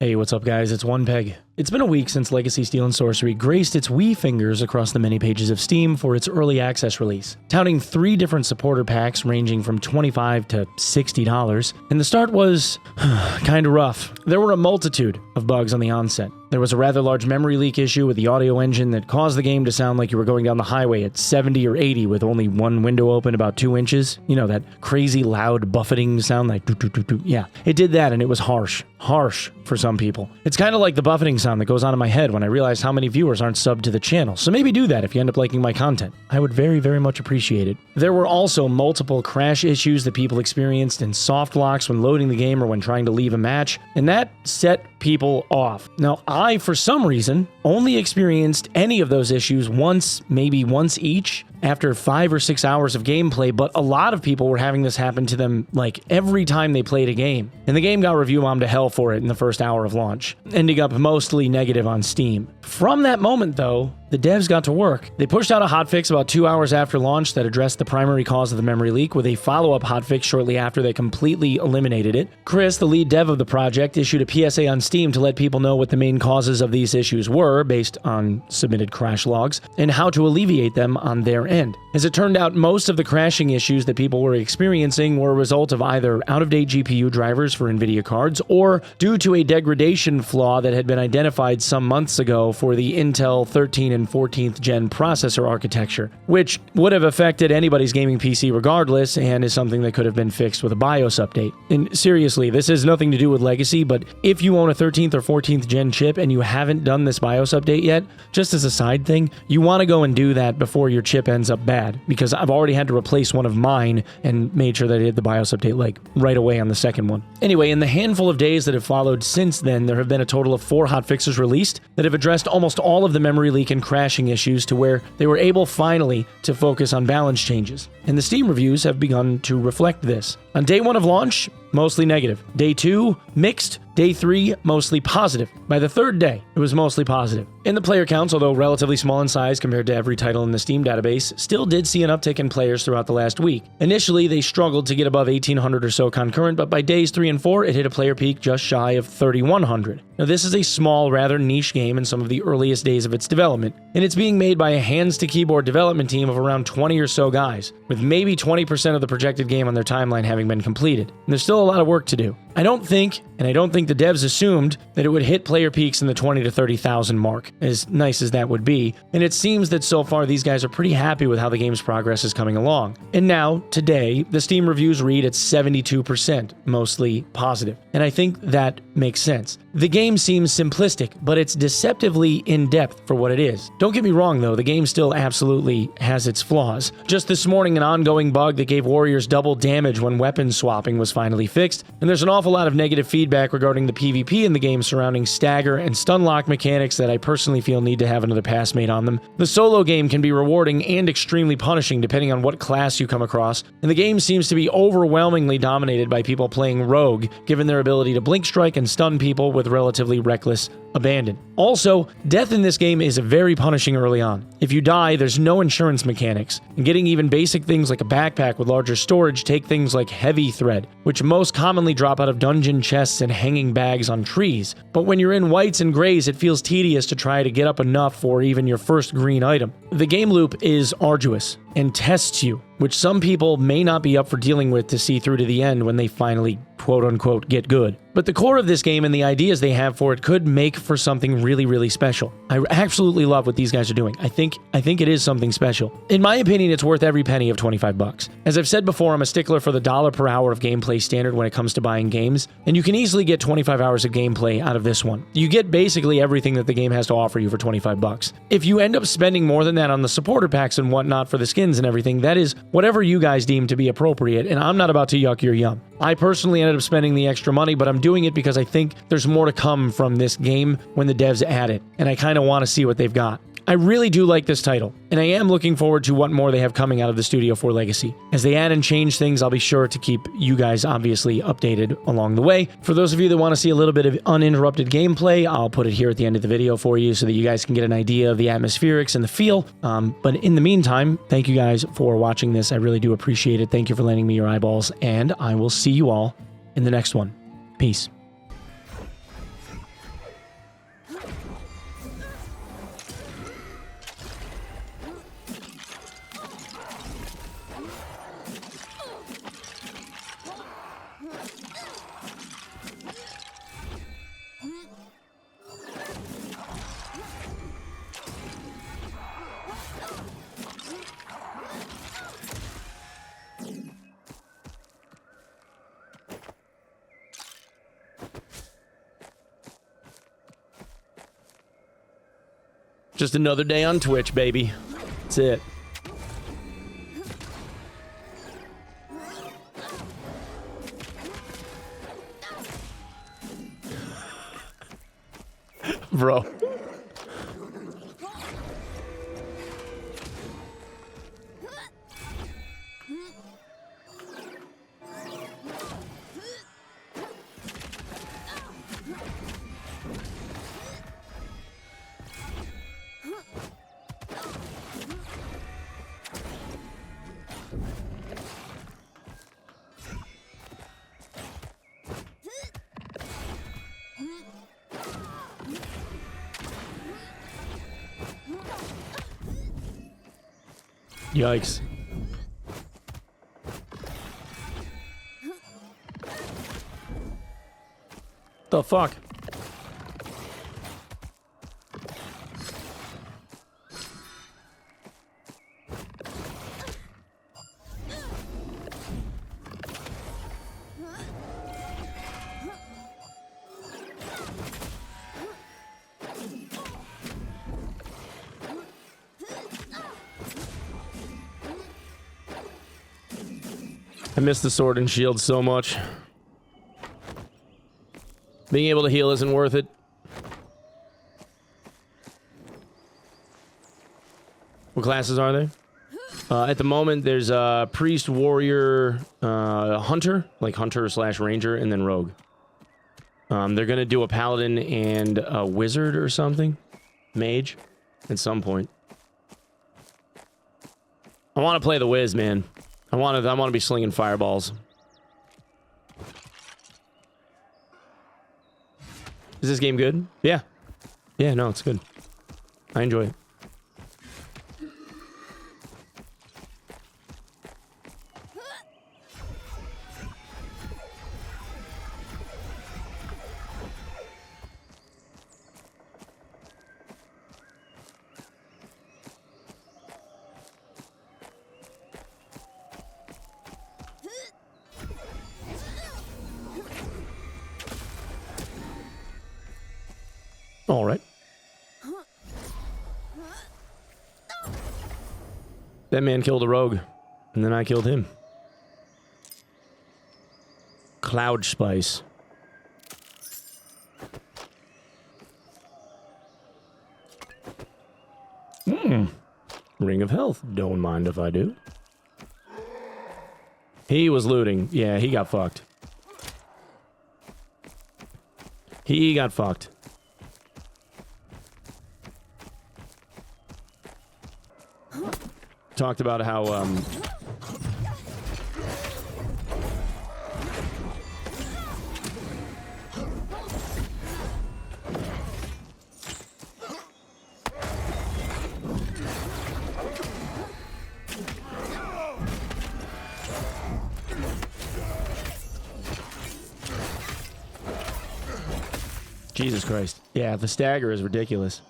Hey, what's up guys, it's Onepeg. It's been a week since Legacy Steel and Sorcery graced its wee fingers across the many pages of Steam for its early access release, touting 3 different supporter packs ranging from $25 to $60, and the start was kinda rough. There were a multitude of bugs on the onset. There was a rather large memory leak issue with the audio engine that caused the game to sound like you were going down the highway at 70 or 80 with only one window open about 2 inches. You know, that crazy loud buffeting sound like doo-doo-doo-doo. Yeah, it did that and it was harsh. Harsh for some people. It's kind of like the buffeting sound that goes on in my head when I realize how many viewers aren't subbed to the channel, so maybe do that if you end up liking my content. I would very, very much appreciate it. There were also multiple crash issues that people experienced and soft locks when loading the game or when trying to leave a match, and that set people off. Now, I, for some reason, only experienced any of those issues once, maybe once each, after 5 or 6 hours of gameplay, but a lot of people were having this happen to them like every time they played a game. And the game got review bombed to hell for it in the first hour of launch, ending up mostly negative on Steam. From that moment though, the devs got to work. They pushed out a hotfix about 2 hours after launch that addressed the primary cause of the memory leak, with a follow-up hotfix shortly after they completely eliminated it. Chris, the lead dev of the project, issued a PSA on Steam to let people know what the main causes of these issues were, based on submitted crash logs, and how to alleviate them on their end. As it turned out, most of the crashing issues that people were experiencing were a result of either out-of-date GPU drivers for NVIDIA cards, or due to a degradation flaw that had been identified some months ago for the Intel 13 and 14th gen processor architecture, which would have affected anybody's gaming PC regardless, and is something that could have been fixed with a BIOS update. And seriously, this has nothing to do with Legacy, but if you own a 13th or 14th gen chip and you haven't done this BIOS update yet, just as a side thing, you want to go and do that before your chip ends up bad, because I've already had to replace one of mine and made sure that I did the BIOS update like right away on the second one. Anyway, in the handful of days that have followed since then, there have been a total of 4 hotfixes released that have addressed almost all of the memory leak and crashing issues to where they were able finally to focus on balance changes. And the Steam reviews have begun to reflect this. On day 1 of launch, mostly negative. Day 2, mixed. Day 3, mostly positive. By the 3rd day, it was mostly positive. And the player counts, although relatively small in size compared to every title in the Steam database, still did see an uptick in players throughout the last week. Initially, they struggled to get above 1,800 or so concurrent, but by days 3 and 4, it hit a player peak just shy of 3,100. Now, this is a small, rather niche game in some of the earliest days of its development, and it's being made by a hands-to-keyboard development team of around 20 or so guys, with maybe 20% of the projected game on their timeline having been completed. And there's still a lot of work to do. I don't think the devs assumed that it would hit player peaks in the 20 to 30,000 mark, as nice as that would be, and it seems that so far these guys are pretty happy with how the game's progress is coming along. And now, today, the Steam reviews read at 72%, mostly positive, and I think that makes sense. The game seems simplistic, but it's deceptively in-depth for what it is. Don't get me wrong though, the game still absolutely has its flaws. Just this morning, an ongoing bug that gave warriors double damage when weapon swapping was finally fixed, and there's an awful lot of negative feedback regarding the PvP in the game surrounding stagger and stun lock mechanics that I personally feel need to have another pass made on them. The solo game can be rewarding and extremely punishing depending on what class you come across, and the game seems to be overwhelmingly dominated by people playing rogue, given their ability to blink strike and stun people with relatively reckless abandon. Also, death in this game is very punishing early on. If you die, there's no insurance mechanics, and getting even basic things like a backpack with larger storage take things like heavy thread, which most commonly drop out of dungeon chests and hanging bags on trees. But when you're in whites and grays, it feels tedious to try to get up enough for even your first green item. The game loop is arduous and tests you, which some people may not be up for dealing with to see through to the end when they finally quote-unquote get good. But the core of this game and the ideas they have for it could make for something really, really special. I absolutely love what these guys are doing. I think it is something special. In my opinion, it's worth every penny of $25. As I've said before, I'm a stickler for the $1 per hour of gameplay standard when it comes to buying games, and you can easily get 25 hours of gameplay out of this one. You get basically everything that the game has to offer you for $25. If you end up spending more than that on the supporter packs and whatnot for the skins and everything, that is whatever you guys deem to be appropriate, and I'm not about to yuck your yum. I personally ended up spending the extra money, but I'm doing it because I think there's more to come from this game when the devs add it, and I kind of want to see what they've got. I really do like this title, and I am looking forward to what more they have coming out of the studio for Legacy. As they add and change things, I'll be sure to keep you guys obviously updated along the way. For those of you that want to see a little bit of uninterrupted gameplay, I'll put it here at the end of the video for you so that you guys can get an idea of the atmospherics and the feel. But in the meantime, thank you guys for watching this. I really do appreciate it. Thank you for lending me your eyeballs, and I will see you all in the next one. Peace. Just another day on Twitch, baby. That's it. Bro. Yikes. The fuck? I miss the sword and shield so much. Being able to heal isn't worth it. What classes are there? At the moment, there's a priest, warrior, hunter, like hunter slash ranger, and then rogue. They're gonna do a paladin and a wizard or something, mage, at some point. I want to play the Wiz, man. I want to be slinging fireballs. Is this game good? Yeah. Yeah, no, it's good. I enjoy it. All right. That man killed a rogue, and then I killed him. Cloud Spice. Ring of Health. Don't mind if I do. He was looting. Yeah, he got fucked. He got fucked. Talked about how Jesus Christ. Yeah, the stagger is ridiculous.